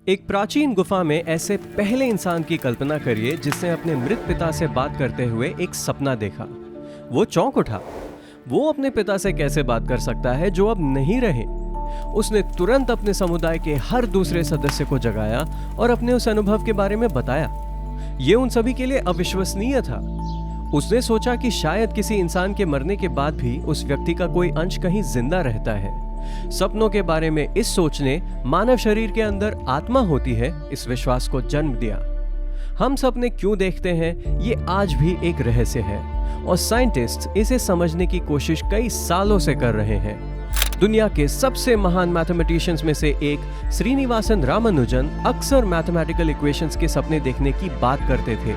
एक प्राचीन गुफा में ऐसे पहले इंसान की कल्पना करिए जिसने अपने मृत पिता से बात करते हुए एक सपना देखा। वो चौंक उठा। वो अपने पिता से कैसे बात कर सकता है जो अब नहीं रहे। उसने तुरंत अपने समुदाय के हर दूसरे सदस्य को जगाया और अपने उस अनुभव के बारे में बताया। ये उन सभी के लिए अविश्वसनीय था। उसने सोचा कि शायद किसी इंसान के मरने के बाद भी उस व्यक्ति का कोई अंश कहीं जिंदा रहता है। सपनों के बारे में इस सोच ने मानव शरीर के अंदर आत्मा होती है इस विश्वास को जन्म दिया। हम सपने क्यों देखते हैं ये आज भी एक रहस्य है और साइंटिस्ट्स इसे समझने की कोशिश कई सालों से कर रहे हैं। दुनिया के सबसे महान मैथमेटिशियंस में से एक श्रीनिवासन रामानुजन अक्सर मैथमेटिकल इक्वेशंस के सपने देखने की बात करते थे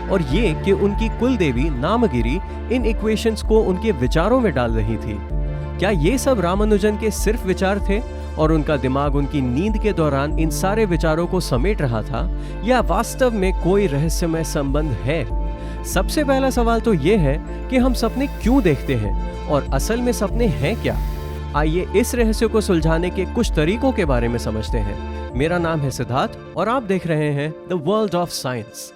और ये कि उनकी कुल देवी नामगिरी इन इक्वेशंस को उनके विचारों में डाल रही थी। क्या ये सब रामानुजन के सिर्फ विचार थे और उनका दिमाग उनकी नींद के दौरान इन सारे विचारों को समेट रहा था, या वास्तव में कोई रहस्यमय संबंध है? सबसे पहला सवाल तो ये है कि हम सपने क्यों देखते हैं और असल में सपने हैं क्या? आइए इस रहस्य को सुलझाने के कुछ तरीकों के बारे में समझते हैं। मेरा नाम है सिद्धार्थ और आप देख रहे हैं the world of science.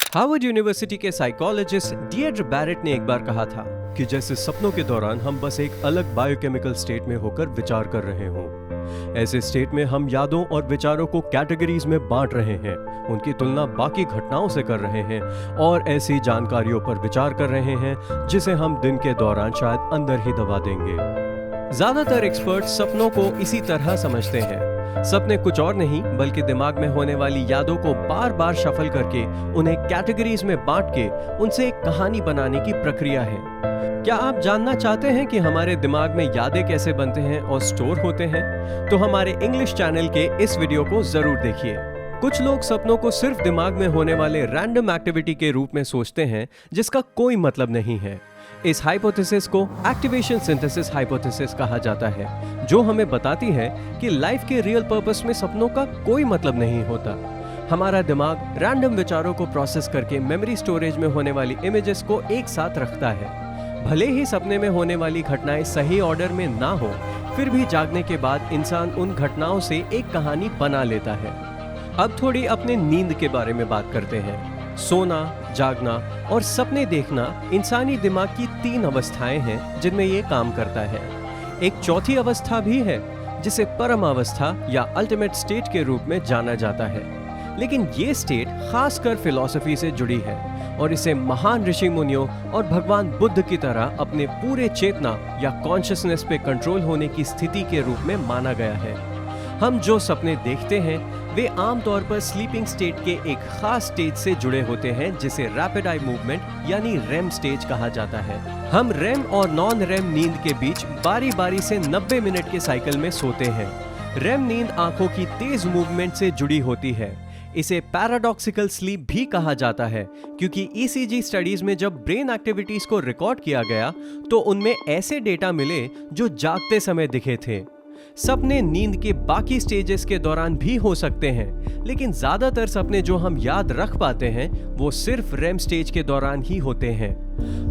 Harvard university के साइकोलॉजिस्ट डिएड्रे बैरेट ने एक बार कहा था कि जैसे सपनों के दौरान हम बस एक अलग बायोकेमिकल स्टेट में होकर विचार कर रहे हों, ऐसे स्टेट में हम यादों और विचारों को कैटेगरीज में बांट रहे हैं, उनकी तुलना बाकी घटनाओं से कर रहे हैं और ऐसी जानकारियों पर विचार कर रहे हैं जिसे हम दिन के दौरान शायद अंदर ही दबा देंगे। ज्यादातर एक्सपर्ट्स सपनों को इसी तरह समझते हैं। सपने कुछ और नहीं बल्कि दिमाग में होने वाली यादों को बार बार शफल करके उन्हें कैटेगरीज में बांट के उनसे एक कहानी बनाने की प्रक्रिया है। क्या आप जानना चाहते हैं कि हमारे दिमाग में यादें कैसे बनते हैं और स्टोर होते हैं? तो हमारे इंग्लिश चैनल के इस वीडियो को जरूर देखिए। कुछ लोग सपनों को सिर्फ दिमाग में होने वाले रैंडम एक्टिविटी के रूप में सोचते हैं जिसका कोई मतलब नहीं है। इस हाइपोथेसिस को एक्टिवेशन सिंथेसिस हाइपोथेसिस कहा जाता है, जो हमें बताती है कि लाइफ के रियल पर्पस में सपनों का कोई मतलब नहीं होता। हमारा दिमाग रैंडम विचारों को प्रोसेस करके मेमोरी स्टोरेज में होने वाली इमेजेस को एक साथ रखता है। भले ही सपने में होने वाली घटनाएं सही ऑर्डर में ना हो, फिर भी जागने के बाद इंसान उन घटनाओं से एक कहानी बना लेता है। अब थोड़ी अपने नींद के बारे में बात करते हैं। सोना, जागना और सपने देखना इंसानी दिमाग की 3 अवस्थाएं हैं जिनमें ये काम करता है। एक चौथी अवस्था भी है जिसे परम अवस्था या अल्टीमेट स्टेट के रूप में जाना जाता है, लेकिन ये स्टेट खासकर फिलॉसफी से जुड़ी है और इसे महान ऋषि मुनियों और भगवान बुद्ध की तरह अपने पूरे चेतना या कॉन्शियसनेस पे कंट्रोल होने की स्थिति के रूप में माना गया है। हम जो सपने देखते हैं वे आमतौर पर स्लीपिंग स्टेट के एक खास स्टेज से जुड़े होते हैं जिसे रैपिड आई मूवमेंट यानी रेम स्टेज कहा जाता है। हम रेम और नॉन रेम नींद के बीच बारी बारी से 90 मिनट के साइकिल में सोते हैं। रेम नींद आंखों की तेज मूवमेंट से जुड़ी होती है। इसे पैराडॉक्सिकल स्लीप भी कहा जाता है क्योंकि ईसीजी स्टडीज में जब ब्रेन एक्टिविटीज को रिकॉर्ड किया गया तो उनमें ऐसे डेटा मिले जो जागते समय दिखे थे। सपने नींद के बाकी स्टेजेस के दौरान भी हो सकते हैं, लेकिन ज्यादातर सपने जो हम याद रख पाते हैं वो सिर्फ रेम स्टेज के दौरान ही होते हैं।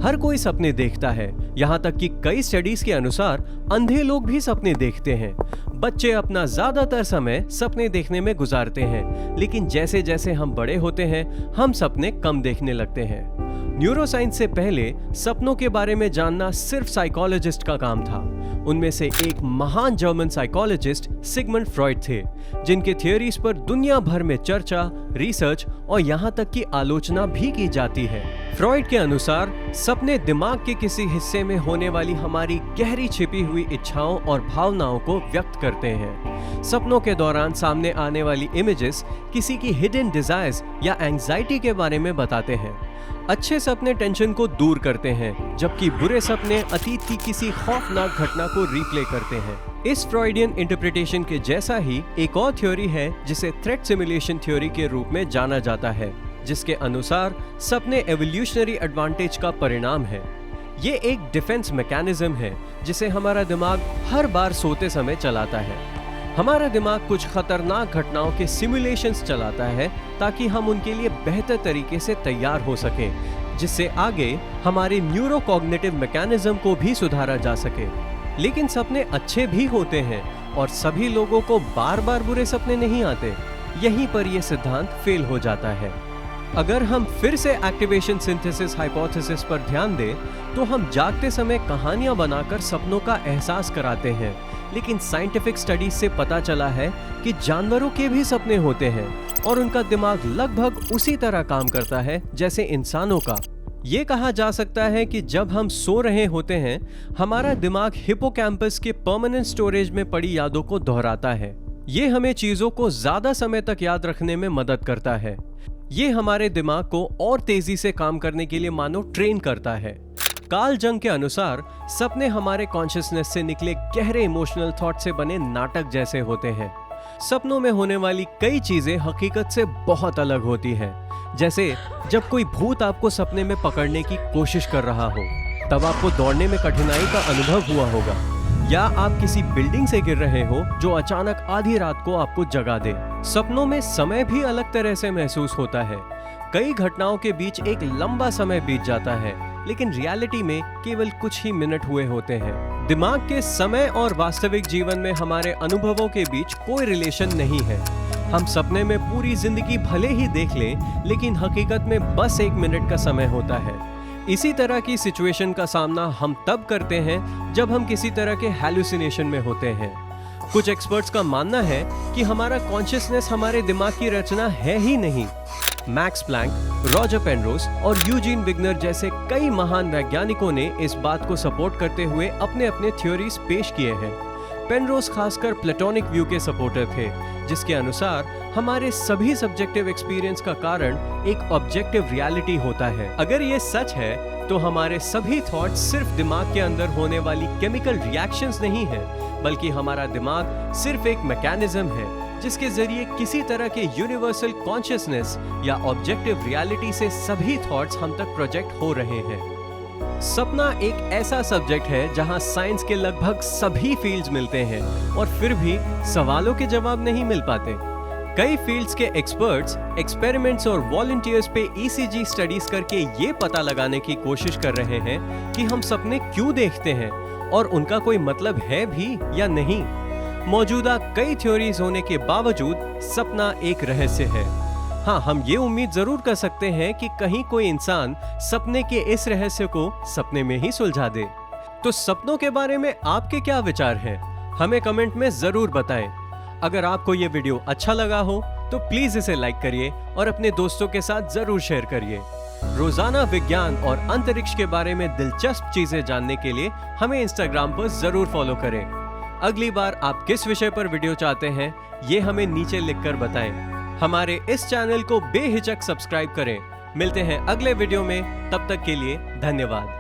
हर कोई सपने देखता है, यहाँ तक कि कई स्टडीज के अनुसार अंधे लोग भी सपने देखते हैं। बच्चे अपना ज्यादातर समय सपने देखने में गुजारते हैं, लेकिन जैसे जैसे हम बड़े होते हैं हम सपने कम देखने लगते हैं। न्यूरोसाइंस से पहले सपनों के बारे में जानना सिर्फ साइकोलॉजिस्ट का काम था। उनमें से एक महान जर्मन साइकोलॉजिस्ट सिगमंड फ्रॉइड थे, जिनके थियोरीज पर दुनिया भर में चर्चा, रिसर्च और यहाँ तक कि आलोचना भी की जाती है। फ्रॉइड के अनुसार सपने दिमाग के किसी हिस्से में होने वाली हमारी गहरी छिपी हुई इच्छाओं और भावनाओं को व्यक्त करते हैं। सपनों के दौरान सामने आने वाली इमेजेस किसी की हिडन डिजायर्स या एंजाइटी के बारे में बताते हैं। अच्छे सपने टेंशन को दूर करते हैं, जबकि बुरे सपने अतीत की किसी खौफनाक घटना को रिप्ले करते हैं। इस फ्रॉइडियन इंटरप्रिटेशन के जैसा ही एक और थ्योरी है जिसे थ्रेट सिमुलेशन थ्योरी के रूप में जाना जाता है, जिसके अनुसार सपने एवोल्यूशनरी एडवांटेज का परिणाम है। ये एक डिफेंस मैकेनिज्म है जिसे हमारा दिमाग हर बार सोते समय चलाता है। हमारा दिमाग कुछ खतरनाक घटनाओं के सिमुलेशंस चलाता है ताकि हम उनके लिए बेहतर तरीके से तैयार हो सकें, जिससे आगे हमारे न्यूरोकॉग्निटिव मैकेनिज्म को भी सुधारा जा सके। लेकिन सपने अच्छे भी होते हैं और सभी लोगों को बार बार बुरे सपने नहीं आते। यहीं पर यह सिद्धांत फेल हो जाता है। अगर हम फिर से एक्टिवेशन सिंथेसिस हाइपोथेसिस पर ध्यान दें, तो हम जागते समय कहानियां बनाकर सपनों का एहसास कराते हैं। लेकिन साइंटिफिक स्टडीज से पता चला है कि जानवरों के भी सपने होते हैं और उनका दिमाग लगभग उसी तरह काम करता है जैसे इंसानों का। ये कहा जा सकता है कि जब हम सो रहे होते हैं, हमारा दिमाग हिप्पोकैम्पस के परमानेंट स्टोरेज में पड़ी यादों को दोहराता है। ये हमें चीजों को ज्यादा समय तक याद रखने में मदद करता है। ये हमारे दिमाग को और तेजी से काम करने के लिए मानो ट्रेन करता है। कार्ल जंग के अनुसार सपने हमारे कॉन्शियसनेस से निकले गहरे इमोशनल थॉट से बने नाटक जैसे होते हैं। सपनों में होने वाली कई चीजें हकीकत से बहुत अलग होती हैं। जैसे जब कोई भूत आपको सपने में पकड़ने की कोशिश कर रहा हो, तब आपको दौड़ने में कठिनाई का अनुभव हुआ होगा, या आप किसी बिल्डिंग से गिर रहे हो जो अचानक आधी रात को आपको जगा दे। सपनों में समय भी अलग तरह से महसूस होता है। कई घटनाओं के बीच एक लंबा समय बीत जाता है, लेकिन रियलिटी में केवल कुछ ही मिनट हुए होते हैं। दिमाग के समय और वास्तविक जीवन में हमारे अनुभवों के बीच कोई रिलेशन नहीं है। हम सपने में पूरी जिंदगी भले ही देख लें, लेकिन हकीकत में बस 1 मिनट का समय होता है। इसी तरह की सिचुएशन का सामना हम तब करते हैं जब हम किसी तरह के हैलुसिनेशन में होते हैं। कुछ एक्सपर्ट्स का मानना है कि हमारा कॉन्शियसनेस हमारे दिमाग की रचना है ही नहीं। मैक्स प्लैंक, रॉजर पेनरोज और यूजीन विग्नर जैसे कई महान वैज्ञानिकों ने इस बात को सपोर्ट करते हुए अपने अपने थ्योरीज पेश किए हैं। पेनरोज खासकर प्लेटोनिक व्यू के सपोर्टर थे, जिसके अनुसार हमारे सभी सब्जेक्टिव एक्सपीरियंस का कारण एक ऑब्जेक्टिव रियलिटी होता है। अगर ये सच है तो हमारे सभी थॉट्स सिर्फ दिमाग के अंदर होने वाली केमिकल रिएक्शंस नहीं है, बल्कि हमारा दिमाग सिर्फ एक मैकेनिज्म है जिसके जरिए किसी तरह के यूनिवर्सल कॉन्शियसनेस या ऑब्जेक्टिव रियलिटी से सभी थॉट्स हम तक प्रोजेक्ट हो रहे हैं। सपना एक ऐसा सब्जेक्ट है जहां साइंस के लगभग सभी फील्ड्स मिलते हैं और फिर भी सवालों के जवाब नहीं मिल पाते। कई फील्ड्स के एक्सपर्ट्स एक्सपेरिमेंट्स और वॉलंटियर्स पे ईसीजी स्टडीज करके ये पता लगाने की कोशिश कर रहे हैं कि हम सपने क्यों देखते हैं और उनका कोई मतलब है भी या नहीं। मौजूदा कई थ्योरीज होने के बावजूद सपना एक रहस्य है। हाँ, हम ये उम्मीद जरूर कर सकते हैं कि कहीं कोई इंसान सपने के इस रहस्य को सपने में ही सुलझा दे। तो सपनों के बारे में आपके क्या विचार हैं? हमें कमेंट में जरूर बताएं। अगर आपको ये वीडियो अच्छा लगा हो तो प्लीज इसे लाइक करिए और अपने दोस्तों के साथ जरूर शेयर करिए। रोजाना विज्ञान और अंतरिक्ष के बारे में दिलचस्प चीजें जानने के लिए हमें इंस्टाग्राम पर जरूर फॉलो करें। अगली बार आप किस विषय पर वीडियो चाहते हैं, ये हमें नीचे लिखकर बताएं। हमारे इस चैनल को बेहिचक सब्सक्राइब करें। मिलते हैं अगले वीडियो में, तब तक के लिए धन्यवाद।